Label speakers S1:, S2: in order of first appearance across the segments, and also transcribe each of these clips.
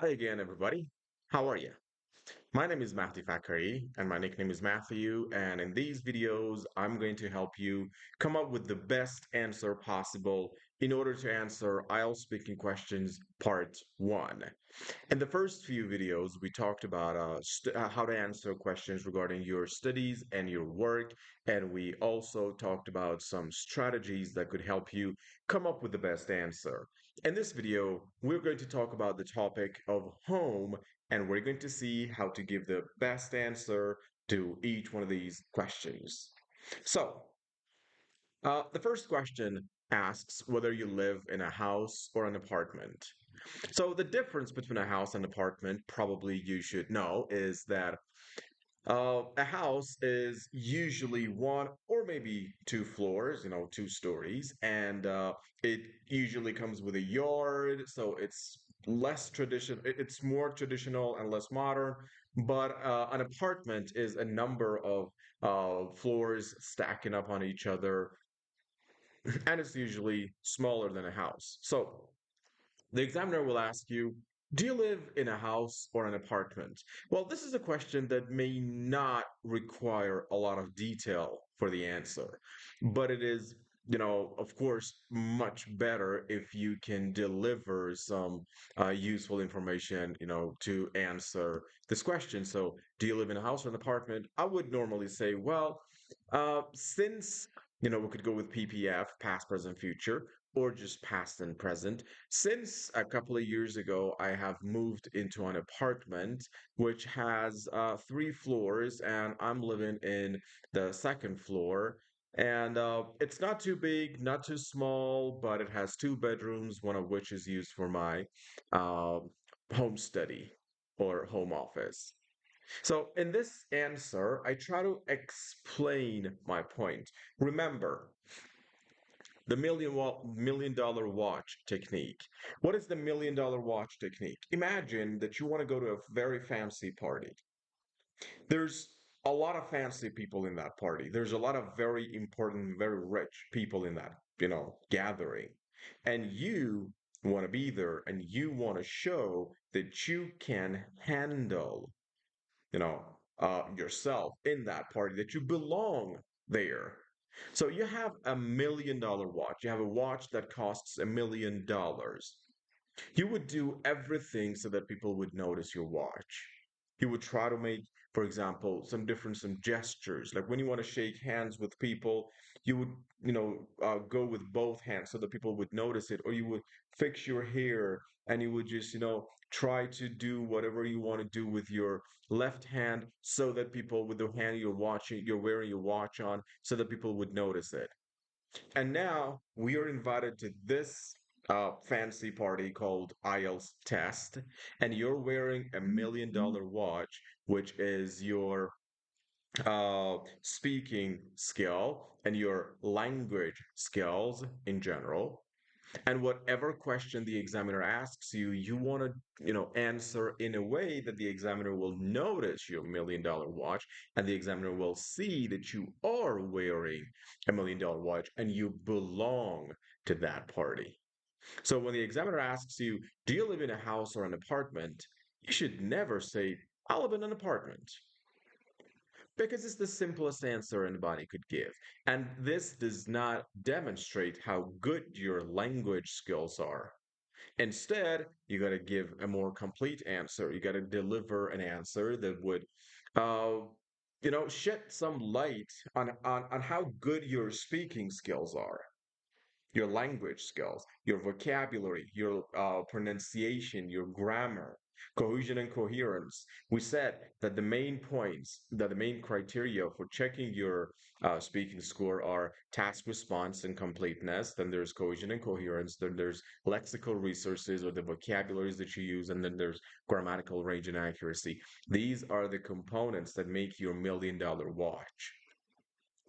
S1: Hi again, everybody. How are you? My name is Mahdy Fakkary, and my nickname is Matthew. And in these videos, I'm going to help you come up with the best answer possible in order to answer IELTS speaking questions part one. In the first few videos, we talked about how to answer questions regarding your studies and your work, and we also talked about some strategies that could help you come up with the best answer. In this video, we're going to talk about the topic of home, and we're going to see how to give the best answer to each one of these questions. So, the first question asks whether you live in a house or an apartment. So the difference between a house and apartment, probably you should know, is that a house is usually one or maybe two floors, two stories, and it usually comes with a yard, so it's less tradition. It's more traditional and less modern. But an apartment is a number of floors stacking up on each other, and it's usually smaller than a house. So the examiner will ask you, do you live in a house or an apartment? Well, this is a question that may not require a lot of detail for the answer, but it is, of course, much better if you can deliver some useful information, to answer this question. So, do you live in a house or an apartment? I would normally say, well, since, we could go with PPF, past, present, future, or just past and present. Since a couple of years ago, I have moved into an apartment which has three floors, and I'm living in the second floor. And it's not too big, not too small, but it has two bedrooms, one of which is used for my uh, home study or home office. So in this answer, I try to explain my point. Remember, the million dollar watch technique. What is the million-dollar watch technique? Imagine that you want to go to a very fancy party. There's a lot of fancy people in that party. There's a lot of very important, very rich people in that, gathering. And you want to be there and you want to show that you can handle, yourself in that party, that you belong there. So you have a million-dollar watch. You have a watch that costs $1 million. You would do everything so that people would notice your watch. You would try to make, for example, some gestures. Like when you want to shake hands with people, you would, go with both hands so that people would notice it. Or you would fix your hair and you would just, try to do whatever you want to do with your left hand so that people, with the hand you're wearing your watch on, so that people would notice it. And now we are invited to this fancy party called IELTS test, and you're wearing a million-dollar watch, which is your speaking skill and your language skills in general. And whatever question the examiner asks you, you want to, answer in a way that the examiner will notice your million-dollar watch, and the examiner will see that you are wearing a million-dollar watch and you belong to that party. So when the examiner asks you, do you live in a house or an apartment? You should never say, I live in an apartment, because it's the simplest answer anybody could give. And this does not demonstrate how good your language skills are. Instead, you got to give a more complete answer. You got to deliver an answer that would, uh, shed some light on how good your speaking skills are, your language skills, your vocabulary, your pronunciation, your grammar, cohesion and coherence. We said that the main points, that the main criteria for checking your speaking score are task response and completeness. Then there's cohesion and coherence. Then there's lexical resources or the vocabularies that you use. And then there's grammatical range and accuracy. These are the components that make your million-dollar watch.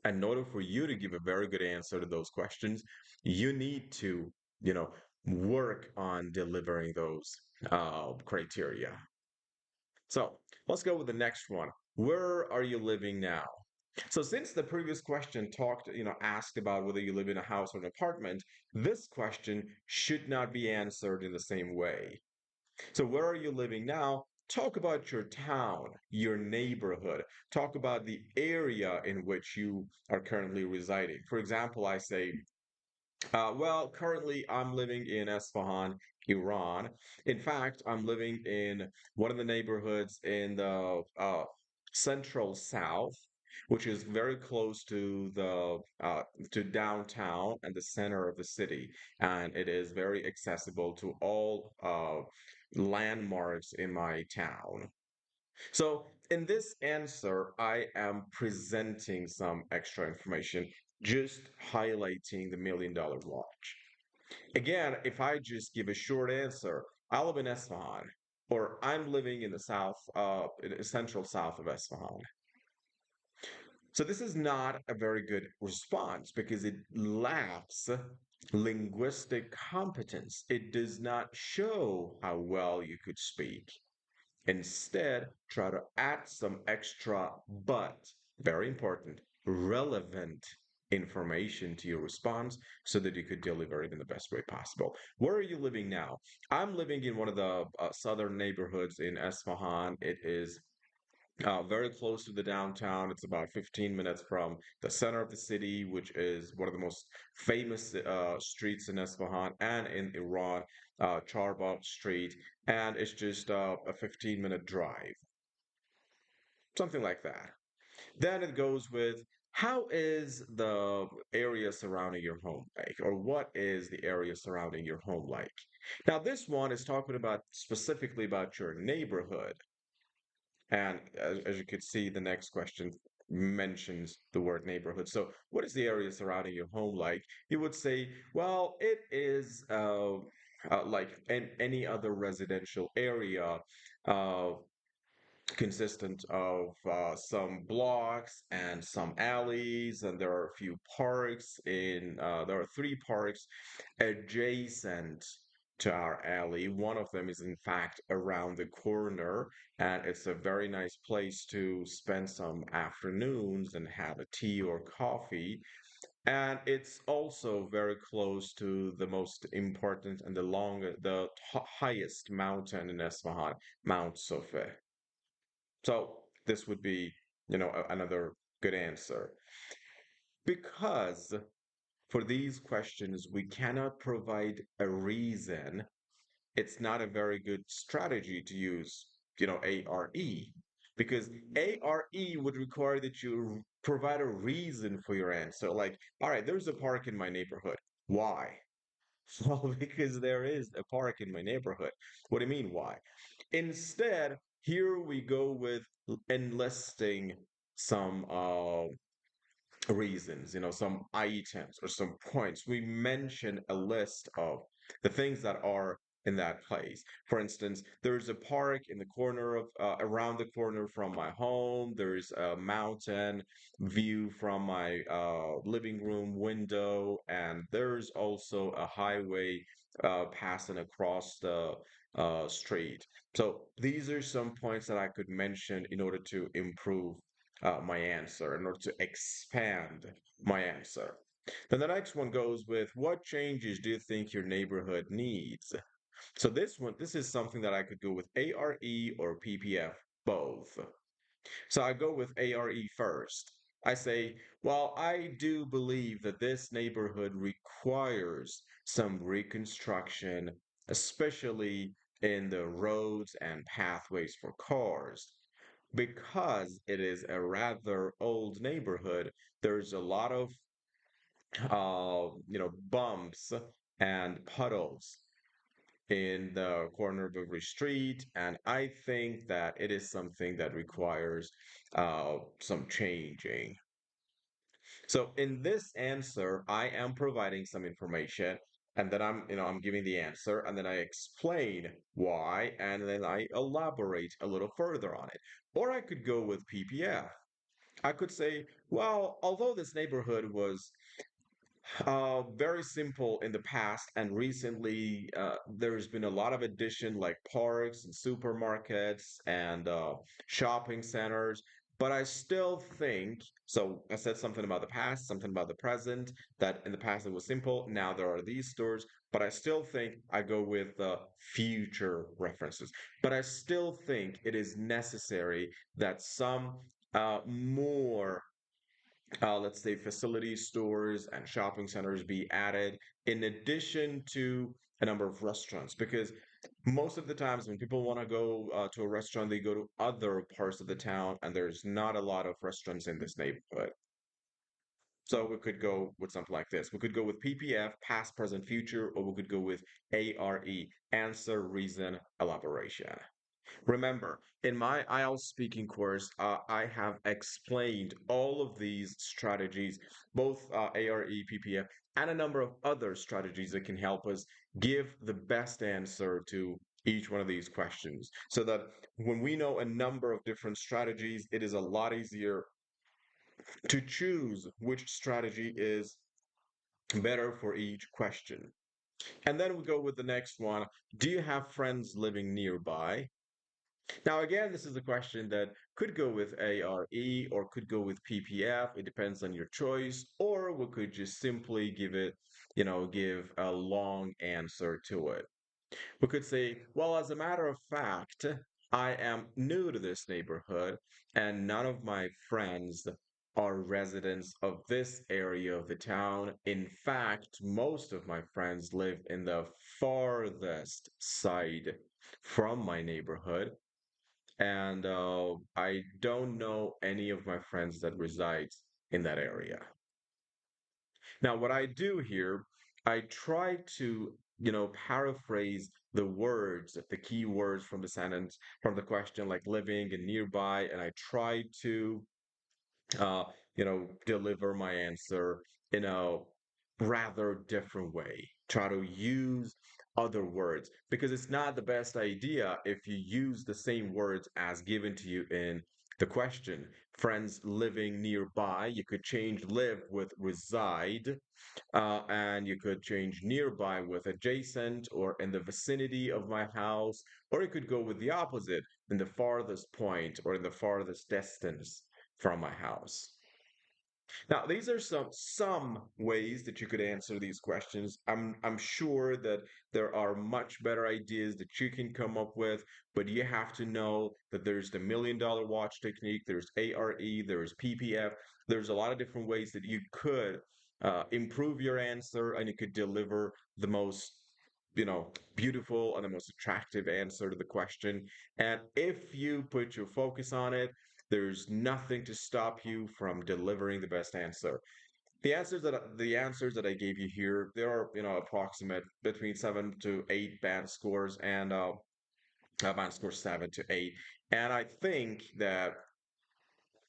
S1: And in order for you to give a very good answer to those questions, you need to, work on delivering those criteria. So let's go with the next one. Where are you living now? So since the previous question asked about whether you live in a house or an apartment, this question should not be answered in the same way. So where are you living now? Talk about your town, your neighborhood. Talk about the area in which you are currently residing. For example, I say, well, currently I'm living in Esfahan, Iran. In fact, I'm living in one of the neighborhoods in the central south, which is very close to downtown and the center of the city, and it is very accessible to all landmarks in my town. So in this answer, I am presenting some extra information, just highlighting the $1 million watch. Again, if I just give a short answer, I live in Esfahan, or I'm living in the in the central south of Esfahan. So this is not a very good response because it lacks linguistic competence. It does not show how well you could speak. Instead, try to add some extra, but very important, relevant information to your response so that you could deliver it in the best way possible. Where are you living now? I'm living in one of the southern neighborhoods in Esfahan. It is very close to the downtown. It's about 15 minutes from the center of the city, which is one of the most famous streets in Esfahan and in Iran, Charbagh Street. And it's just a 15-minute drive, something like that. Then it goes with how is the area surrounding your home like, or what is the area surrounding your home like? Now, this one is talking about specifically about your neighborhood. And as you could see, the next question mentions the word neighborhood. So, what is the area surrounding your home like? You would say, well, it is like any other residential area, uh, consistent of some blocks and some alleys, and there are a few parks. There are three parks adjacent to our alley. One of them is, in fact, around the corner, and it's a very nice place to spend some afternoons and have a tea or coffee. And it's also very close to the most important and the highest mountain in Esfahan, Mount Sofe. So this would be, another good answer. Because for these questions, we cannot provide a reason, it's not a very good strategy to use, ARE, because ARE would require that you provide a reason for your answer. Like, all right, there's a park in my neighborhood. Why? Well, because there is a park in my neighborhood. What do you mean, why? Instead, here we go with enlisting some reasons, some items or some points. We mention a list of the things that are in that place. For instance, there's a park in the corner of around the corner from my home. There's a mountain view from my living room window, and there's also a highway passing across the street. So these are some points that I could mention in order to improve my answer, in order to expand my answer. Then the next one goes with what changes do you think your neighborhood needs? So this is something that I could go with ARE or PPF, both. So I go with ARE first. I say, well, I do believe that this neighborhood requires some reconstruction, especially in the roads and pathways for cars. Because it is a rather old neighborhood, there's a lot of bumps and puddles in the corner of every street, and I think that it is something that requires some changing. So in this answer, I am providing some information, and then I'm giving the answer, and then I explain why, and then I elaborate a little further on it. Or I could go with PPF. I could say, well, although this neighborhood was very simple in the past, and recently there's been a lot of addition like parks and supermarkets and shopping centers. But I still think so. I said something about the past, something about the present, that in the past it was simple. Now there are these stores. but I still think I go with future references. But I still think it is necessary that some more, let's say, facilities, stores, and shopping centers be added in addition to a number of restaurants. Because most of the times when people want to go to a restaurant, they go to other parts of the town, and there's not a lot of restaurants in this neighborhood. So we could go with something like this. We could go with PPF, past, present, future, or we could go with ARE, answer, reason, elaboration. Remember, in my IELTS speaking course, I have explained all of these strategies, both ARE, PPF, and a number of other strategies that can help us give the best answer to each one of these questions. So that when we know a number of different strategies, it is a lot easier to choose which strategy is better for each question. And then we go with the next one. Do you have friends living nearby? Now, again, this is a question that could go with ARE or could go with PPF. It depends on your choice. Or we could just simply give it, give a long answer to it. We could say, well, as a matter of fact, I am new to this neighborhood and none of my friends are residents of this area of the town. In fact, most of my friends live in the farthest side from my neighborhood. And I don't know any of my friends that resides in that area. Now, what I do here, I try to, paraphrase the words, the key words from the sentence, from the question, like living and nearby, and I try to uh, deliver my answer in a rather different way. Try to use other words because it's not the best idea if you use the same words as given to you in the question. Friends living nearby, you could change live with reside, and you could change nearby with adjacent or in the vicinity of my house, or you could go with the opposite in the farthest point or in the farthest distance from my house. Now, these are some ways that you could answer these questions. I'm sure that there are much better ideas that you can come up with, but you have to know that there's the $1 million watch technique, there's ARE, there's PPF, there's a lot of different ways that you could improve your answer and you could deliver the most beautiful and the most attractive answer to the question. And if you put your focus on it, there's nothing to stop you from delivering the best answer. The answers that I gave you here, they are approximate between 7 to 8 band scores and band score 7 to 8. And I think that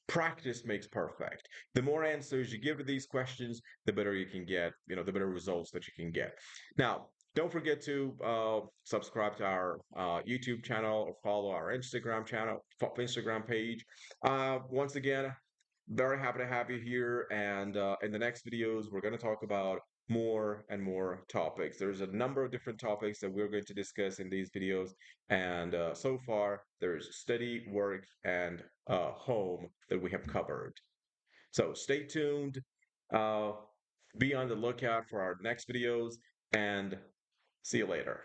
S1: practice makes perfect. The more answers you give to these questions, the better you can get, the better results that you can get. Now, don't forget to subscribe to our YouTube channel or follow our Instagram channel, Instagram page. Once again, very happy to have you here. And in the next videos, we're going to talk about more and more topics. There's a number of different topics that we're going to discuss in these videos. And so far, there's study, work, and home that we have covered. So stay tuned. Uh, be on the lookout for our next videos and see you later.